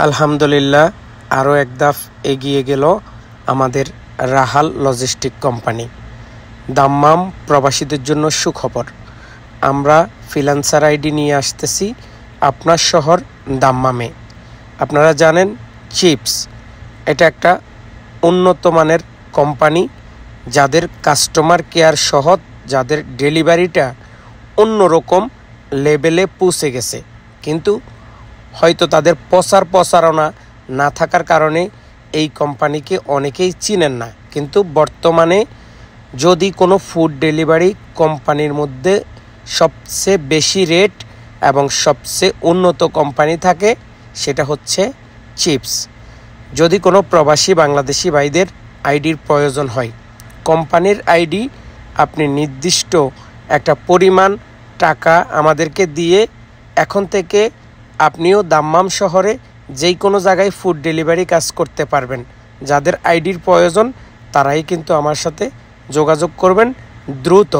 আলহামদুলিল্লাহ আরও এক ধাপ এগিয়ে গেল আমাদের রাহাল লজিস্টিক কোম্পানি। দাম্মাম প্রবাসীদের জন্য সুখবর। আমরা ফ্রিল্যান্সার আইডি নিয়ে আসতেছি আপনার শহর দাম্মামে। আপনারা জানেন চিপস এটা একটা উন্নত মানের কোম্পানি, যাদের কাস্টমার কেয়ার সহজ, যাদের ডেলিভারিটা অন্যরকম লেভেলে পৌঁছে গেছে, কিন্তু হয়তো তাদের প্রচারণা না থাকার কারণে এই কোম্পানিকে অনেকেই চিনেন না। কিন্তু বর্তমানে যদি কোনো ফুড ডেলিভারি কোম্পানির মধ্যে সবচেয়ে বেশি রেট এবং সবচেয়ে উন্নত কোম্পানি থাকে, সেটা হচ্ছে চিপস। যদি কোনো প্রবাসী বাংলাদেশি ভাইদের আইডির প্রয়োজন হয়, কোম্পানির আইডি আপনি নির্দিষ্ট একটা পরিমাণ টাকা আমাদেরকে দিয়ে এখন থেকে আপনিও দাম্মাম শহরে যেই কোনো জায়গায় ফুড ডেলিভারি কাজ করতে পারবেন। যাদের আইডির প্রয়োজন তারাই কিন্তু আমার সাথে যোগাযোগ করবেন দ্রুত।